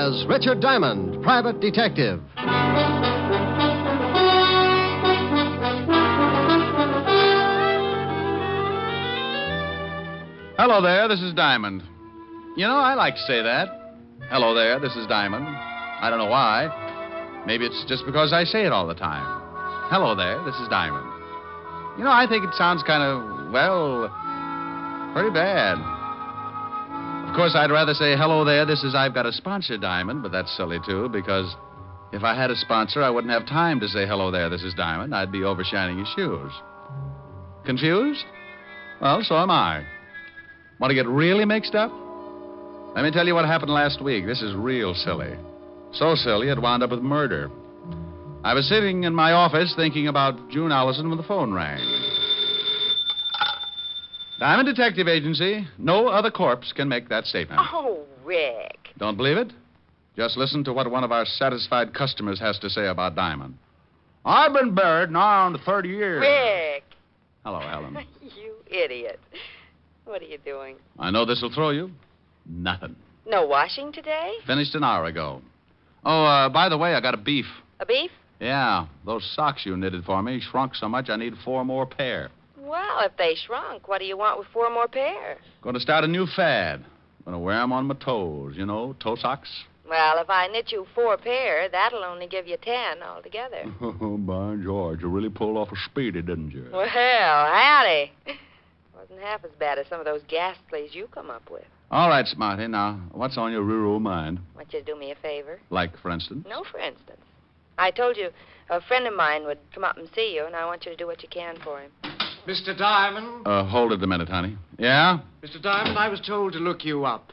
as Richard Diamond, Private Detective. Hello there, this is Diamond. You know, I like to say that. Hello there, this is Diamond. I don't know why. Maybe it's just because I say it all the time. Hello there, this is Diamond. You know, I think it sounds kind of, well, pretty bad. Of course, I'd rather say, hello there, this is I've got a sponsor, Diamond, but that's silly, too, because if I had a sponsor, I wouldn't have time to say, hello there, this is Diamond. I'd be overshining his shoes. Confused? Well, so am I. Want to get really mixed up? Let me tell you what happened last week. This is real silly. So silly, it wound up with murder. I was sitting in my office thinking about June Allison when the phone rang. Diamond Detective Agency. No other corpse can make that statement. Oh, Rick. Don't believe it? Just listen to what one of our satisfied customers has to say about Diamond. I've been buried now on 30 years. Rick. Hello, Helen. You idiot. What are you doing? I know this will throw you. Nothing. No washing today? Finished an hour ago. Oh, by the way, I got a beef. A beef? Yeah, those socks you knitted for me shrunk so much I need 4 more pair. Well, if they shrunk, what do you want with 4 more pair? Going to start a new fad. Going to wear them on my toes, you know, toe socks. Well, if I knit you 4 pair, that'll only give you 10 altogether. Oh, by George, you really pulled off a speedy, didn't you? Well, howdy. Wasn't half as bad as some of those ghastlies you come up with. All right, Smarty. Now, what's on your rural mind? Want you to do me a favor? Like, for instance? No, for instance. I told you a friend of mine would come up and see you, and I want you to do what you can for him. Mr. Diamond? Hold it a minute, honey. Yeah? Mr. Diamond, I was told to look you up.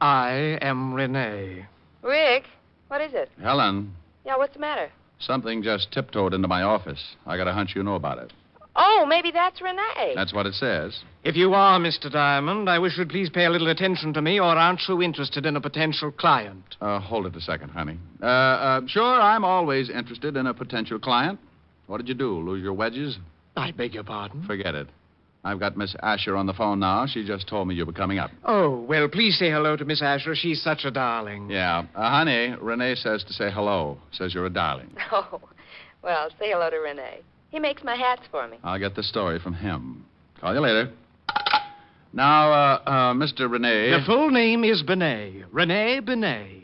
I am Rene. Rick, what is it? Helen, Yeah, what's the matter? something just tiptoed into my office. I got a hunch you know about it. Oh, maybe that's Renee. That's what it says. If you are Mr. Diamond, I wish you'd please pay a little attention to me, or aren't you interested in a potential client? Hold it a second, honey. Sure, I'm always interested in a potential client. What did you do, lose your wedges? I beg your pardon? Forget it. I've got Miss Asher on the phone now. She just told me you were coming up. Oh, well, please say hello to Miss Asher. She's such a darling. Yeah. Honey, Renee says to say hello. Says you're a darling. Oh, well, say hello to Renee. He makes my hats for me. I'll get the story from him. Call you later. Now, Mr. Renee. The full name is Bennet. Rene Bennet.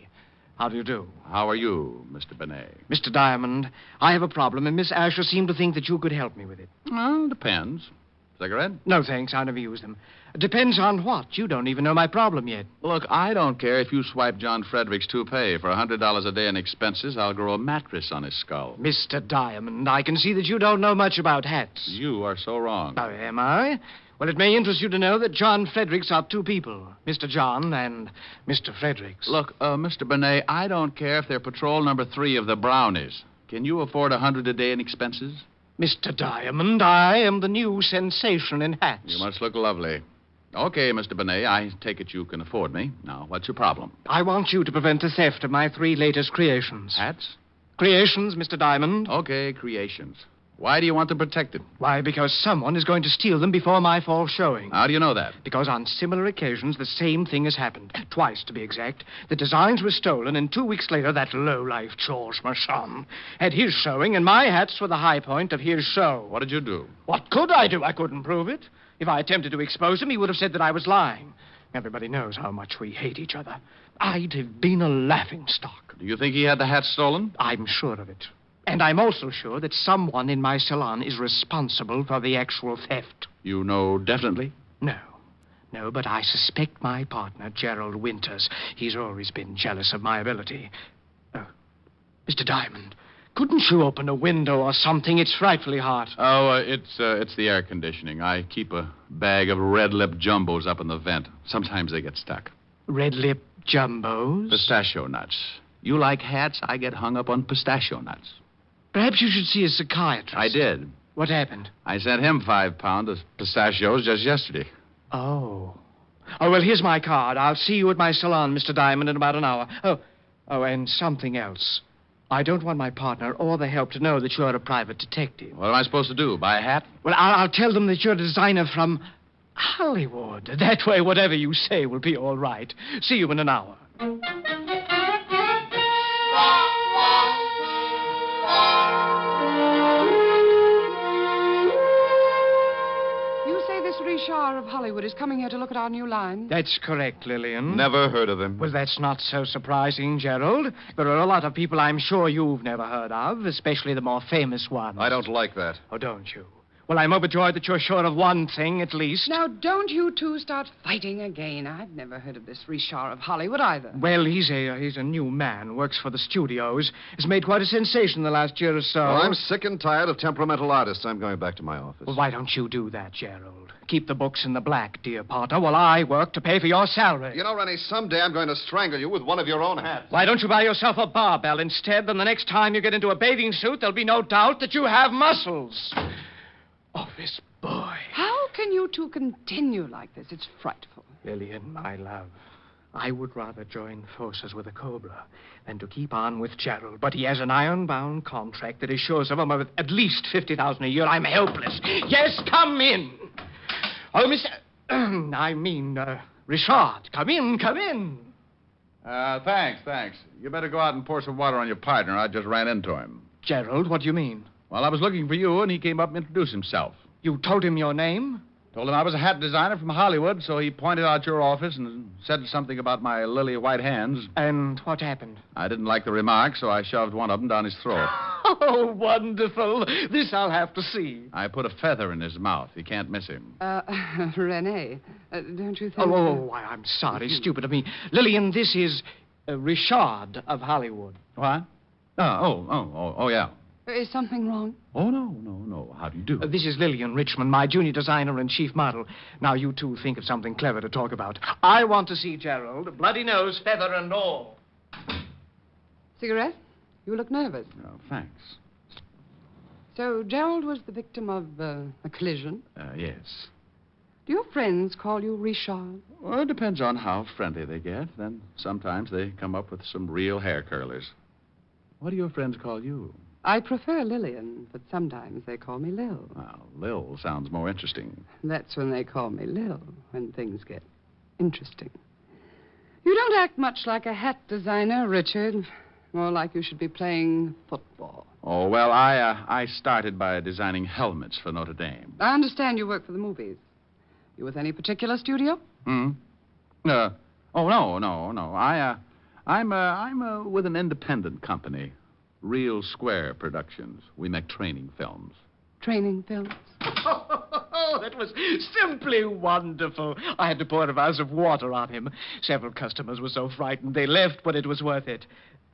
How do you do? How are you, Mr. Bennet? Mr. Diamond, I have a problem, and Miss Asher seemed to think that you could help me with it. Well, depends. Cigarette? No, thanks. I never use them. Depends on what. You don't even know my problem yet. Look, I don't care if you swipe John Frederick's toupee. For $100 a day in expenses, I'll grow a mattress on his skull. Mr. Diamond, I can see that you don't know much about hats. You are so wrong. Oh, am I? Well, it may interest you to know that John Fredericks are 2 people. Mr. John and Mr. Fredericks. Look, Mr. Bennet, I don't care if they're patrol number 3 of the Brownies. Can you afford $100 a day in expenses? Mr. Diamond, I am the new sensation in hats. You must look lovely. Okay, Mr. Bennet, I take it you can afford me. Now, what's your problem? I want you to prevent the theft of my 3 latest creations. Hats? Creations, Mr. Diamond. Okay, creations. Why do you want them protected? Why, because someone is going to steal them before my fall showing. How do you know that? Because on similar occasions, the same thing has happened. Twice, to be exact. The designs were stolen, and 2 weeks later, that lowlife George Mershon had his showing, and my hats were the high point of his show. What did you do? What could I do? I couldn't prove it. If I attempted to expose him, he would have said that I was lying. Everybody knows how much we hate each other. I'd have been a laughingstock. Do you think he had the hats stolen? I'm sure of it. And I'm also sure that someone in my salon is responsible for the actual theft. You know definitely? No. No, but I suspect my partner, Gerald Winters. He's always been jealous of my ability. Mr. Diamond, couldn't you open a window or something? It's frightfully hot. Oh, it's the air conditioning. I keep a bag of red lip jumbos up in the vent. Sometimes they get stuck. Red lip jumbos? Pistachio nuts. You like hats? I get hung up on pistachio nuts. Perhaps you should see a psychiatrist. I did. What happened? I sent him 5 pounds of pistachios just yesterday. Oh. Oh, well, here's my card. I'll see you at my salon, Mr. Diamond, in about an hour. Oh, and something else. I don't want my partner or the help to know that you're a private detective. What am I supposed to do? Buy a hat? Well, I'll tell them that you're a designer from Hollywood. That way, whatever you say will be all right. See you in an hour. Richard of Hollywood is coming here to look at our new line. That's correct, Lillian. Never heard of him. Well, that's not so surprising, Gerald. There are a lot of people I'm sure you've never heard of, especially the more famous ones. I don't like that. Oh, don't you? Well, I'm overjoyed that you're sure of one thing, at least. Now, don't you two start fighting again. I've never heard of this Richard of Hollywood either. Well, he's a new man, works for the studios. Has made quite a sensation the last year or so. Well, I'm sick and tired of temperamental artists. I'm going back to my office. Well, why don't you do that, Gerald? Keep the books in the black, dear Potter, while I work to pay for your salary. You know, Rene, someday I'm going to strangle you with one of your own hats. Why don't you buy yourself a barbell instead? Then the next time you get into a bathing suit, there'll be no doubt that you have muscles. Oh, this boy. How can you two continue like this? It's frightful. Lillian, my love, I would rather join forces with a cobra than to keep on with Gerald. But he has an iron-bound contract that assures of him of at least $50,000 a year. I'm helpless. Yes, come in. Oh, Mr. Richard, come in. Thanks. You better go out and pour some water on your partner. I just ran into him. Gerald, what do you mean? Well, I was looking for you, and he came up and introduced himself. You told him your name? Told him I was a hat designer from Hollywood, so he pointed out your office and said something about my lily white hands. And what happened? I didn't like the remark, so I shoved one of them down his throat. Oh, wonderful. This I'll have to see. I put a feather in his mouth. You can't miss him. Rene, don't you think... Why, I'm sorry. Stupid of me. Lillian, this is Richard of Hollywood. What? Oh, yeah. Is something wrong? Oh, no. How do you do? This is Lillian Richmond, my junior designer and chief model. Now, you two think of something clever to talk about. I want to see Gerald, bloody nose, feather, and all. Cigarette? You look nervous. Oh, thanks. So, Gerald was the victim of a collision? Yes. Do your friends call you Richard? Well, it depends on how friendly they get. Then sometimes they come up with some real hair curlers. What do your friends call you? I prefer Lillian, but sometimes they call me Lil. Well, Lil sounds more interesting. That's when they call me Lil, when things get interesting. You don't act much like a hat designer, Richard. More like you should be playing football. Oh, well, I started by designing helmets for Notre Dame. I understand you work for the movies. You with any particular studio? No. I'm with an independent company. Real Square Productions. We make training films. Training films? Oh, that was simply wonderful. I had to pour a vase of water on him. Several customers were so frightened they left, but it was worth it.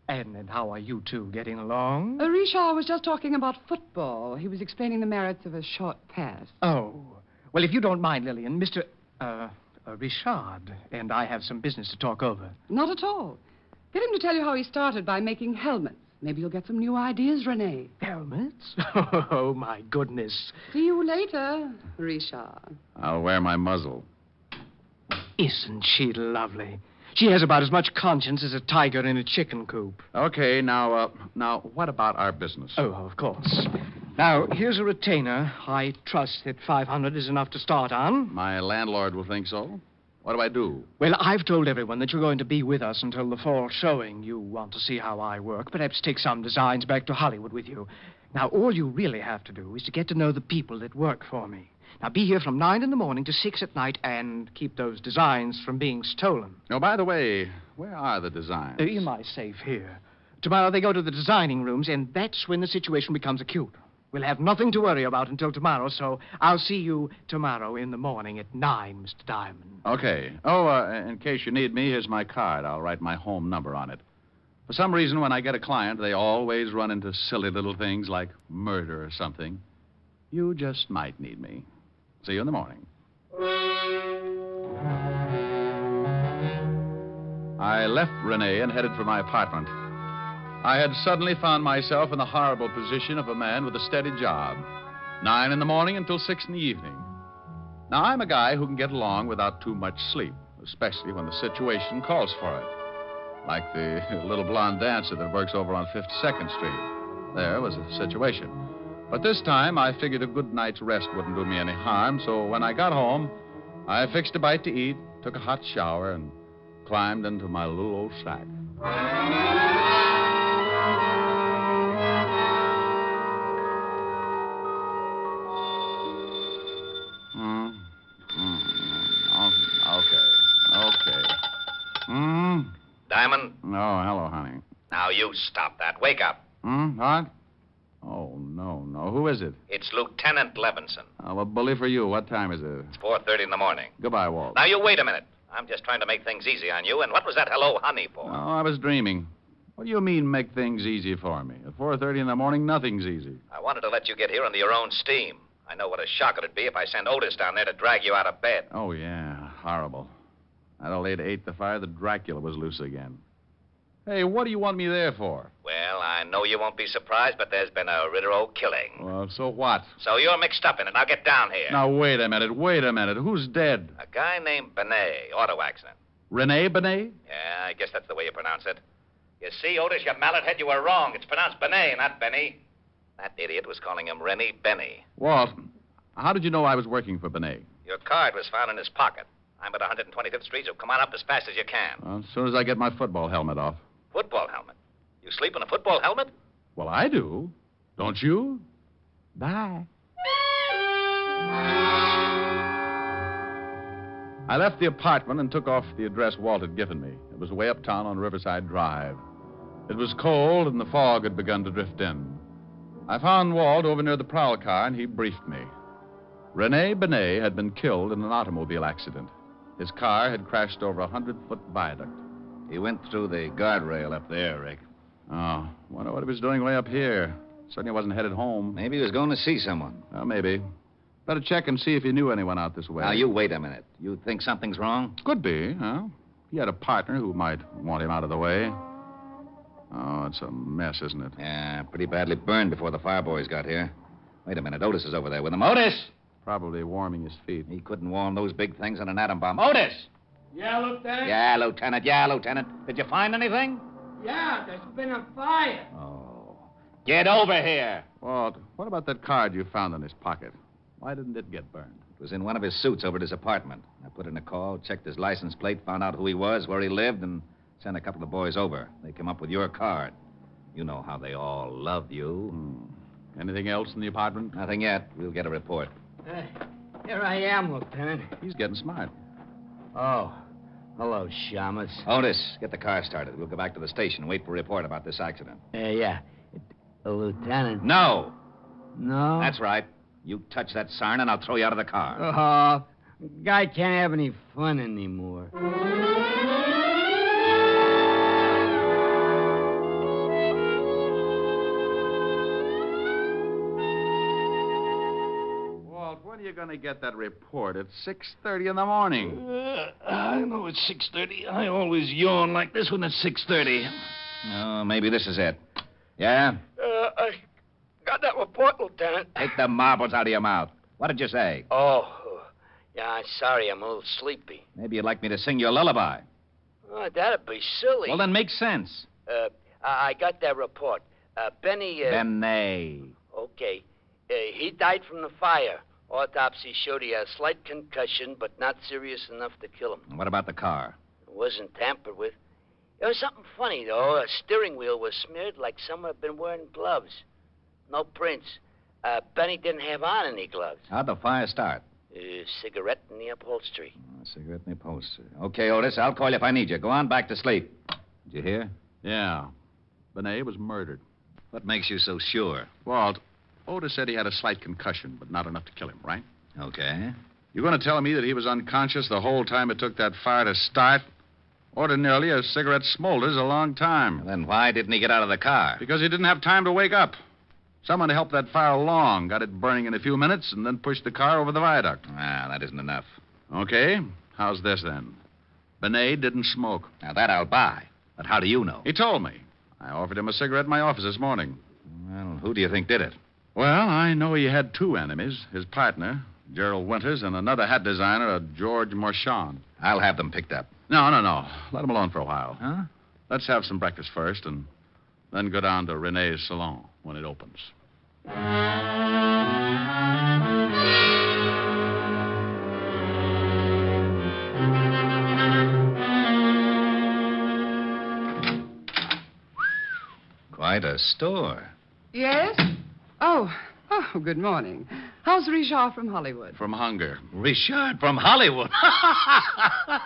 And how are you two getting along? Richard was just talking about football. He was explaining the merits of a short pass. Oh. Well, if you don't mind, Lillian, Mr. Richard and I have some business to talk over. Not at all. Get him to tell you how he started by making helmets. Maybe you'll get some new ideas, Rene. Helmets? Oh, my goodness. See you later, Richard. I'll wear my muzzle. Isn't she lovely? She has about as much conscience as a tiger in a chicken coop. Okay, now, what about our business? Oh, of course. Now, here's a retainer. I trust that $500 is enough to start on. My landlord will think so. What do I do? Well, I've told everyone that you're going to be with us until the fall showing. You want to see how I work. Perhaps take some designs back to Hollywood with you. Now, all you really have to do is to get to know the people that work for me. Now, be here from 9 in the morning to 6 at night and keep those designs from being stolen. Oh, by the way, where are the designs? In my safe here. Tomorrow they go to the designing rooms, and that's when the situation becomes acute. We'll have nothing to worry about until tomorrow, so I'll see you tomorrow in the morning at 9, Mr. Diamond. Okay. Oh, in case you need me, here's my card. I'll write my home number on it. For some reason, when I get a client, they always run into silly little things like murder or something. You just might need me. See you in the morning. I left Rene and headed for my apartment. I had suddenly found myself in the horrible position of a man with a steady job. 9 in the morning until 6 in the evening. Now, I'm a guy who can get along without too much sleep, especially when the situation calls for it. Like the little blonde dancer that works over on 52nd Street. There was a situation. But this time, I figured a good night's rest wouldn't do me any harm, so when I got home, I fixed a bite to eat, took a hot shower, and climbed into my little old shack. stop that. Wake up. What? Oh, no. Who is it? It's Lieutenant Levinson. Well, bully for you. What time is it? It's 4:30 in the morning. Goodbye, Walt. Now, you wait a minute. I'm just trying to make things easy on you. And what was that hello, honey, for? Oh, I was dreaming. What do you mean, make things easy for me? At 4:30 in the morning, nothing's easy. I wanted to let you get here under your own steam. I know what a shock it'd be if I sent Otis down there to drag you out of bed. Oh, yeah. Horrible. That old lady ate the fire. The Dracula was loose again. Hey, what do you want me there for? Well, I know you won't be surprised, but there's been a Rittero killing. Well, so what? So you're mixed up in it. Now get down here. Now, wait a minute. Who's dead? A guy named Bennet, auto accident. Rene Bennet? Yeah, I guess that's the way you pronounce it. You see, Otis, you mallet head, you were wrong. It's pronounced Bennet, not Benny. That idiot was calling him Rene Bennet. Walt, how did you know I was working for Bennet? Your card was found in his pocket. I'm at 125th Street, so come on up as fast as you can. Well, as soon as I get my football helmet off. Football helmet? You sleep in a football helmet? Well, I do. Don't you? Bye. I left the apartment and took off the address Walt had given me. It was way uptown on Riverside Drive. It was cold, and the fog had begun to drift in. I found Walt over near the prowl car, and he briefed me. Rene Bennet had been killed in an automobile accident. His car had crashed over a 100-foot viaduct. He went through the guardrail up there, Rick. Oh, wonder what he was doing way up here. Certainly wasn't headed home. Maybe he was going to see someone. Well, maybe. Better check and see if he knew anyone out this way. Now, you wait a minute. You think something's wrong? Could be, huh? He had a partner who might want him out of the way. Oh, it's a mess, isn't it? Yeah, pretty badly burned before the fire boys got here. Wait a minute. Otis is over there with him. Otis! Probably warming his feet. He couldn't warm those big things on an atom bomb. Otis! Yeah, Lieutenant? Yeah, Lieutenant. Did you find anything? Yeah, there's been a fire. Oh. Get over here. Walt, what about that card you found in his pocket? Why didn't it get burned? It was in one of his suits over at his apartment. I put in a call, checked his license plate, found out who he was, where he lived, and sent a couple of boys over. They came up with your card. You know how they all love you. Anything else in the apartment? Nothing yet. We'll get a report. Here I am, Lieutenant. He's getting smart. Oh, hello, Shamus. Otis, get the car started. We'll go back to the station and wait for a report about this accident. Yeah. Lieutenant. No. No? That's right. You touch that siren and I'll throw you out of the car. Guy can't have any fun anymore. Walt, when are you going to get that report? It's 6:30 in the morning. I know it's 6:30. I always yawn like this when it's 6:30. Oh, maybe this is it. Yeah? I got that report, Lieutenant. Take the marbles out of your mouth. What did you say? Oh, yeah, sorry, I'm a little sleepy. Maybe you'd like me to sing you a lullaby. Oh, that'd be silly. Well, then make sense. I got that report. Benny, Bennet. Okay. He died from the fire. Autopsy showed he had a slight concussion, but not serious enough to kill him. What about the car? It wasn't tampered with. There was something funny, though. A steering wheel was smeared like someone had been wearing gloves. No prints. Benny didn't have on any gloves. How'd the fire start? Cigarette in the upholstery. Cigarette in the upholstery. Okay, Otis, I'll call you if I need you. Go on back to sleep. Did you hear? Yeah. Bennet was murdered. What makes you so sure? Walt, Otis said he had a slight concussion, but not enough to kill him, right? Okay. You going to tell me that he was unconscious the whole time it took that fire to start? Ordinarily, a cigarette smolders a long time. Then why didn't he get out of the car? Because he didn't have time to wake up. Someone helped that fire along, got it burning in a few minutes, and then pushed the car over the viaduct. Ah, that isn't enough. Okay. How's this, then? Bennet didn't smoke. Now, that I'll buy. But how do you know? He told me. I offered him a cigarette in my office this morning. Well, who do you think did it? Well, I know he had two enemies. His partner, Gerald Winters, and another hat designer, George Marchand. I'll have them picked up. No. Let him alone for a while. Huh? Let's have some breakfast first, and then go down to Rene's salon when it opens. Quite a store. Yes? Oh, good morning. How's Richard from Hollywood? From hunger. Richard from Hollywood.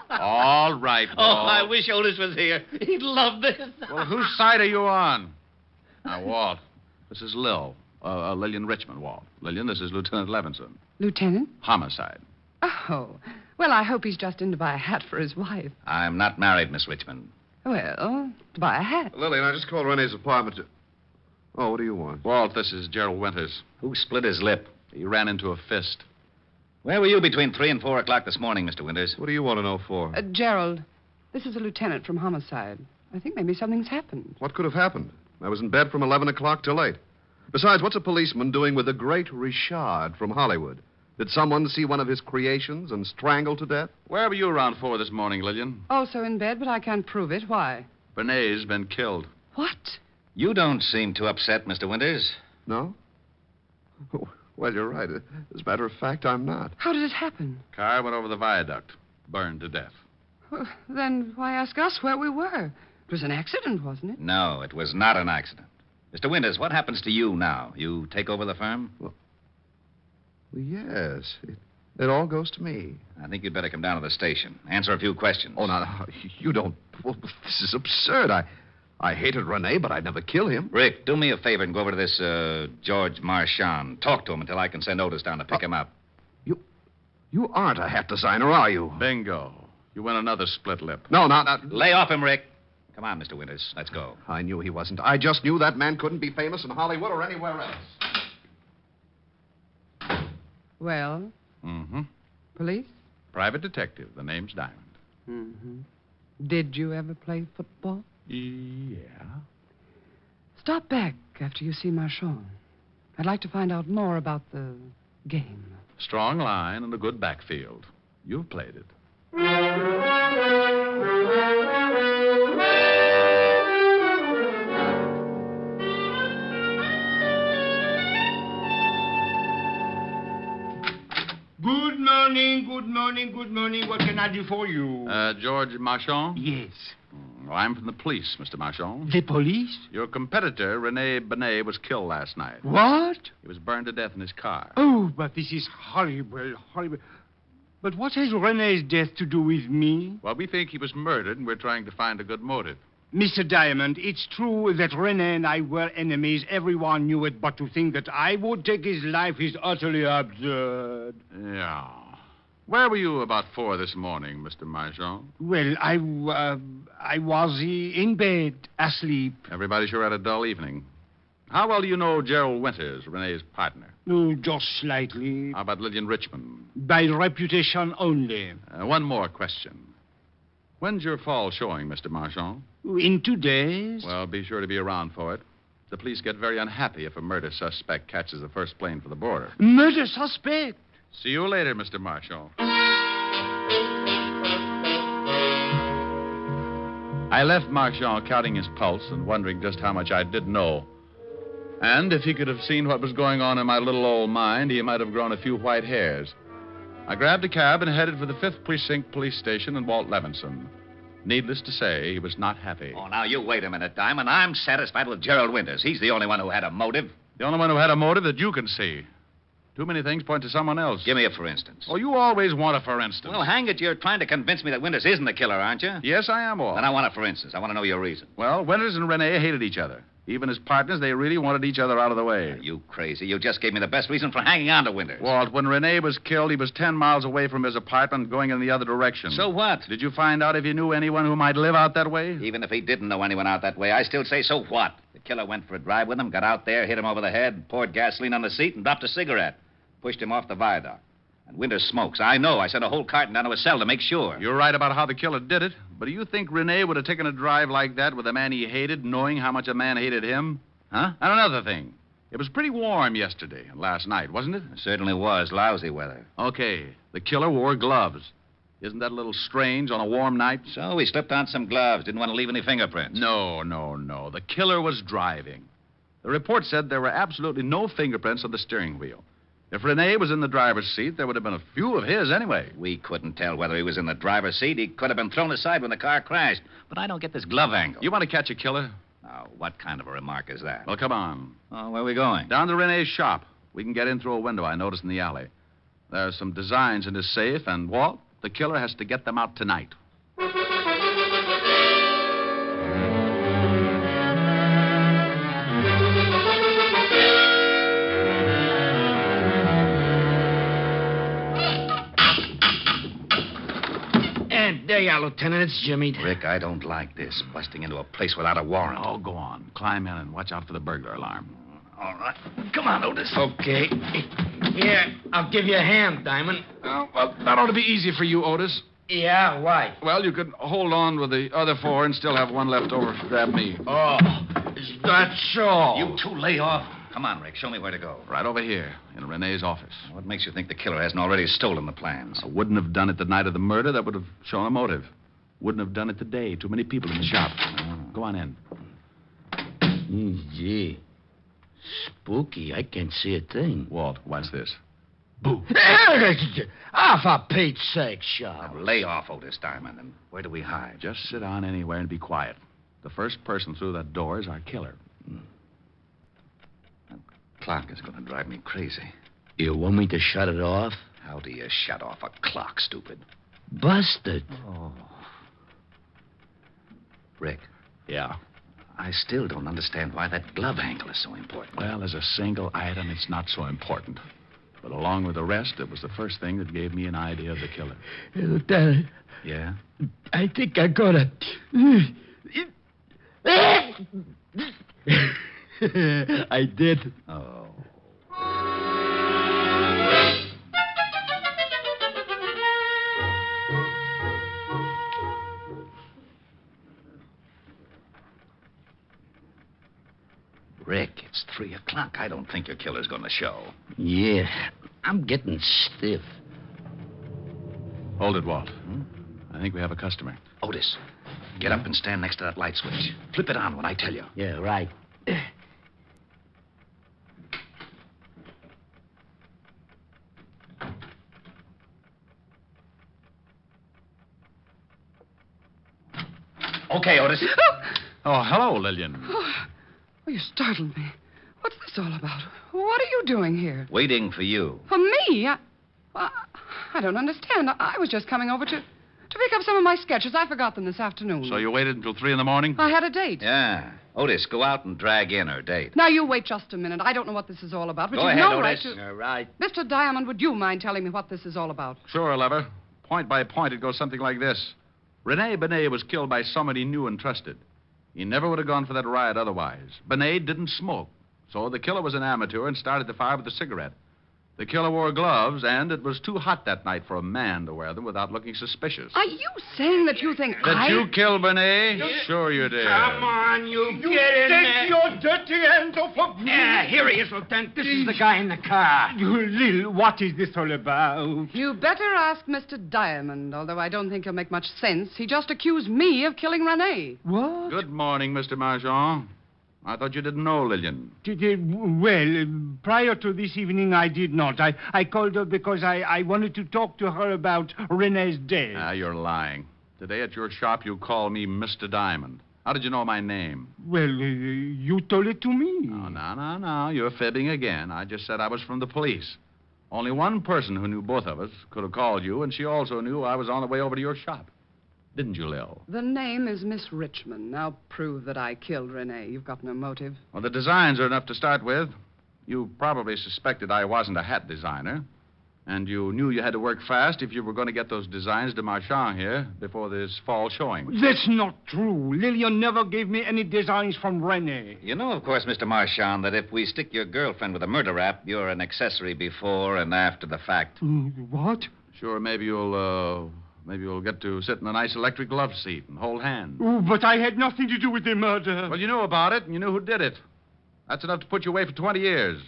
All right, Walt. Oh, I wish Otis was here. He'd love this. Well, whose side are you on? Now, Walt, this is Lillian Richmond, Walt. Lillian, this is Lieutenant Levinson. Lieutenant? Homicide. Oh, well, I hope he's just in to buy a hat for his wife. I'm not married, Miss Richmond. Well, to buy a hat. Lillian, I just called Rene's apartment to... Oh, what do you want? Walt, this is Gerald Winters. Who split his lip? He ran into a fist. Where were you between 3 and 4 o'clock this morning, Mr. Winters? What do you want to know for? Gerald, this is a lieutenant from Homicide. I think maybe something's happened. What could have happened? I was in bed from 11 o'clock till 8. Besides, what's a policeman doing with the great Richard from Hollywood? Did someone see one of his creations and strangle to death? Where were you around 4 this morning, Lillian? Also in bed, but I can't prove it. Why? Benet's been killed. What? You don't seem too upset, Mr. Winters. No? Well, you're right. As a matter of fact, I'm not. How did it happen? Car went over the viaduct, burned to death. Well, then why ask us where we were? It was an accident, wasn't it? No, it was not an accident. Mr. Winters, what happens to you now? You take over the firm? Well, yes. It all goes to me. I think you'd better come down to the station. Answer a few questions. Oh, no, you don't. Well, this is absurd. I hated Rene, but I'd never kill him. Rick, do me a favor and go over to this George Marchand. Talk to him until I can send Otis down to pick him up. You aren't a hat designer, are you? Bingo. You win another split lip. No, not. Lay off him, Rick. Come on, Mr. Winters. Let's go. I knew he wasn't. I just knew that man couldn't be famous in Hollywood or anywhere else. Well? Mm-hmm. Police? Private detective. The name's Diamond. Mm-hmm. Did you ever play football? Yeah. Stop back after you see Marchand. I'd like to find out more about the game. Strong line and a good backfield. You've played it. Good morning. What can I do for you? George Marchand? Yes. Well, I'm from the police, Mr. Marchand. The police? Your competitor, Rene Bennet, was killed last night. What? He was burned to death in his car. Oh, but this is horrible. But what has Rene's death to do with me? Well, we think he was murdered, and we're trying to find a good motive. Mr. Diamond, it's true that Rene and I were enemies. Everyone knew it, but to think that I would take his life is utterly absurd. Yeah. Where were you about 4 this morning, Mr. Marchand? Well, I was in bed, asleep. Everybody sure had a dull evening. How well do you know Gerald Winters, Rene's partner? Oh, just slightly. How about Lillian Richmond? By reputation only. One more question. When's your fall showing, Mr. Marchand? In 2 days. Well, be sure to be around for it. The police get very unhappy if a murder suspect catches the first plane for the border. Murder suspect? See you later, Mr. Marchand. I left Marchand counting his pulse and wondering just how much I did know. And if he could have seen what was going on in my little old mind, he might have grown a few white hairs. I grabbed a cab and headed for the 5th Precinct Police Station in Walt Levinson. Needless to say, he was not happy. Oh, now, you wait a minute, Diamond. I'm satisfied with Gerald Winters. He's the only one who had a motive. The only one who had a motive that you can see. Too many things point to someone else. Give me a for instance. Oh, you always want a for instance. Well, hang it, you're trying to convince me that Winters isn't the killer, aren't you? Yes, I am, Walt. Then I want a for instance. I want to know your reason. Well, Winters and Rene hated each other. Even as partners, they really wanted each other out of the way. You crazy. You just gave me the best reason for hanging on to Winters. Walt, when Rene was killed, he was 10 miles away from his apartment going in the other direction. So what? Did you find out if he knew anyone who might live out that way? Even if he didn't know anyone out that way, I still say so what? The killer went for a drive with him, got out there, hit him over the head, poured gasoline on the seat, and dropped a cigarette. Pushed him off the viaduct. And Winters smokes. I know. I sent a whole carton down to his cell to make sure. You're right about how the killer did it. But do you think Rene would have taken a drive like that with a man he hated, knowing how much a man hated him? Huh? And another thing. It was pretty warm yesterday and last night, wasn't it? It certainly was. Lousy weather. Okay. The killer wore gloves. Isn't that a little strange on a warm night? So he slipped on some gloves. Didn't want to leave any fingerprints. No. The killer was driving. The report said there were absolutely no fingerprints on the steering wheel. If Rene was in the driver's seat, there would have been a few of his anyway. We couldn't tell whether he was in the driver's seat. He could have been thrown aside when the car crashed. But I don't get this glove angle. You want to catch a killer? Now, what kind of a remark is that? Well, come on. Oh, where are we going? Down to Rene's shop. We can get in through a window I noticed in the alley. There are some designs in his safe, and Walt, the killer has to get them out tonight. There you are, Lieutenant. It's Jimmy. Rick, I don't like this. Busting into a place without a warrant. Oh, go on. Climb in and watch out for the burglar alarm. All right. Come on, Otis. Okay. Here, I'll give you a hand, Diamond. Oh, well, that ought to be easy for you, Otis. Yeah, why? Well, you could hold on with the other 4 and still have one left over to grab me. Oh, is that so? You two lay off. Come on, Rick. Show me where to go. Right over here, in Rene's office. What makes you think the killer hasn't already stolen the plans? I wouldn't have done it the night of the murder. That would have shown a motive. Wouldn't have done it today. Too many people in the shop. Go on in. Gee. Spooky. I can't see a thing. Walt, watch this. Boo. For Pete's sake, Shaw. Now, lay off, Otis Diamond. And where do we hide? Just sit down anywhere and be quiet. The first person through that door is our killer. That clock is going to drive me crazy. You want me to shut it off? How do you shut off a clock, stupid? Busted. Oh. Rick. Yeah. I still don't understand why that glove handle is so important. Well, as a single item, it's not so important. But along with the rest, it was the first thing that gave me an idea of the killer. Lieutenant. Yeah? I think I got it. I did. Oh. Rick, it's 3 o'clock. I don't think your killer's going to show. Yeah, I'm getting stiff. Hold it, Walt. I think we have a customer. Otis, get up and stand next to that light switch. Flip it on when I tell you. Yeah, right. Okay, Otis. Oh, hello, Lillian. Oh, you startled me. What's this all about? What are you doing here? Waiting for you. For me? I don't understand. I was just coming over to pick up some of my sketches. I forgot them this afternoon. So you waited until 3 in the morning? I had a date. Yeah. Otis, go out and drag in her date. Now, you wait just a minute. I don't know what this is all about, but Go you've ahead, no Otis. right to... All right. Mr. Diamond, would you mind telling me what this is all about? Sure, Lever. Point by point, it goes something like this. Rene Bennet was killed by someone he knew and trusted. He never would have gone for that riot otherwise. Bennet didn't smoke, so the killer was an amateur and started the fire with a cigarette. The killer wore gloves, and it was too hot that night for a man to wear them without looking suspicious. Are you saying that you think Did you kill Bennet? Sure you did. Come on, you get in there. Your dirty hands off of me. Yeah, here he is, Lieutenant. This is the guy in the car. Lil, what is this all about? You better ask Mr. Diamond, although I don't think he'll make much sense. He just accused me of killing Rene. What? Good morning, Mr. Marchand. I thought you didn't know Lillian. Well, prior to this evening, I did not. I called her because I wanted to talk to her about Rene's death. Ah, you're lying. Today at your shop, you call me Mr. Diamond. How did you know my name? Well, you told it to me. Oh, no. You're fibbing again. I just said I was from the police. Only one person who knew both of us could have called you, and she also knew I was on the way over to your shop. Didn't you, Lil? The name is Miss Richmond. Now prove that I killed Rene. You've got no motive. Well, the designs are enough to start with. You probably suspected I wasn't a hat designer. And you knew you had to work fast if you were going to get those designs to Marchand here before this fall showing. That's not true. Lillian never gave me any designs from Rene. You know, of course, Mr. Marchand, that if we stick your girlfriend with a murder rap, you're an accessory before and after the fact. What? Sure, maybe you'll get to sit in a nice electric glove seat and hold hands. Oh, but I had nothing to do with the murder. Well, you knew about it, and you knew who did it. That's enough to put you away for 20 years.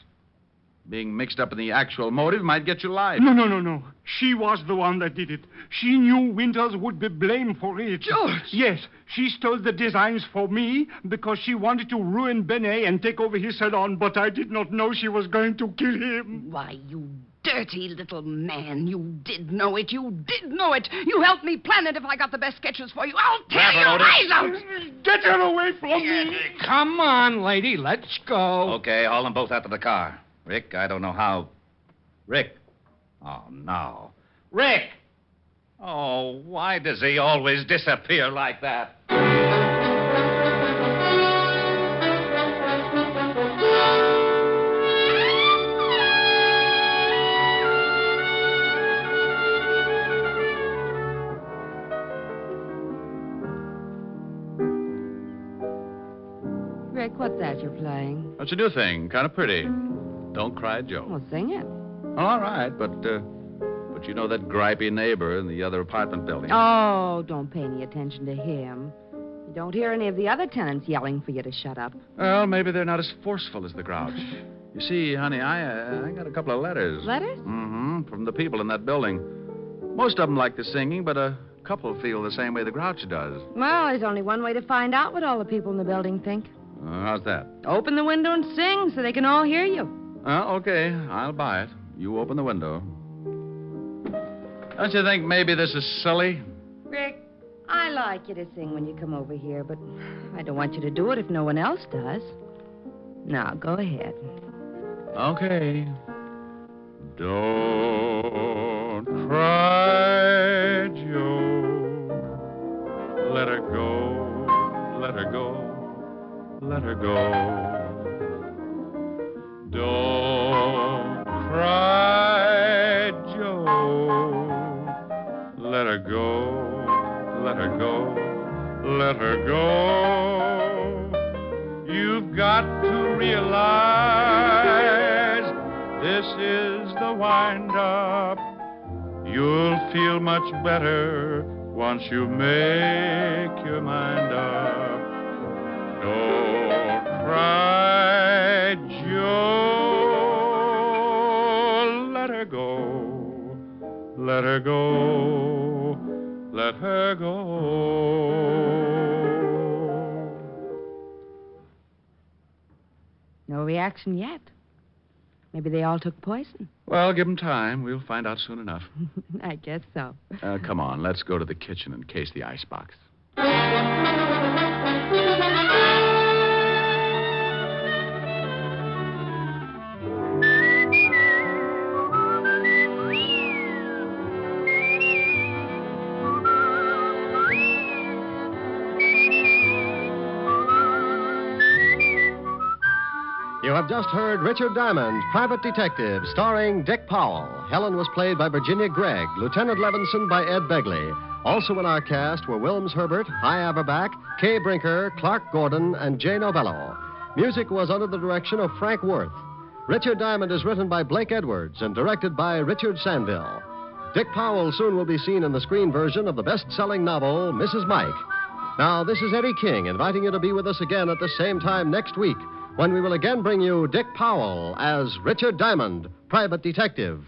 Being mixed up in the actual motive might get you life. No. She was the one that did it. She knew Winters would be blamed for it. George! Yes, she stole the designs for me because she wanted to ruin Bennet and take over his salon, but I did not know she was going to kill him. Why, you dirty little man. You did know it. You did know it. You helped me plan it if I got the best sketches for you. I'll tear your eyes out. Get her away from me. Come on, lady. Let's go. Okay, haul them both out to the car. Rick, I don't know how. Rick. Oh, no. Rick! Oh, why does he always disappear like that? Rick, what's that you're playing? That's a new thing. Kind of pretty. Don't Cry Joe. Well, sing it. All right, but you know that gripey neighbor in the other apartment building. Oh, don't pay any attention to him. You don't hear any of the other tenants yelling for you to shut up. Well, maybe they're not as forceful as the Grouch. You see, honey, I got a couple of letters. Letters? Mm-hmm, from the people in that building. Most of them like the singing, but a couple feel the same way the Grouch does. Well, there's only one way to find out what all the people in the building think. How's that? Open the window and sing so they can all hear you. Okay, I'll buy it. You open the window. Don't you think maybe this is silly? Rick, I like you to sing when you come over here, but I don't want you to do it if no one else does. Now, go ahead. Okay. Don't cry, Joe. Let her go, let her go, let her go. Don't cry, Joe. Let her go, let her go, let her go. You've got to realize this is the wind-up. You'll feel much better once you make your mind up. Don't cry, Joe. Let her go. Let her go. Let her go. No reaction yet. Maybe they all took poison. Well, give them time. We'll find out soon enough. I guess so. Come on, let's go to the kitchen and case the icebox. You have just heard Richard Diamond, Private Detective, starring Dick Powell. Helen was played by Virginia Gregg, Lieutenant Levinson by Ed Begley. Also in our cast were Wilms Herbert, Hy Averback, Kay Brinker, Clark Gordon, and Jay Novello. Music was under the direction of Frank Worth. Richard Diamond is written by Blake Edwards and directed by Richard Sandville. Dick Powell soon will be seen in the screen version of the best-selling novel, Mrs. Mike. Now, this is Eddie King inviting you to be with us again at the same time next week, when we will again bring you Dick Powell as Richard Diamond, Private Detective.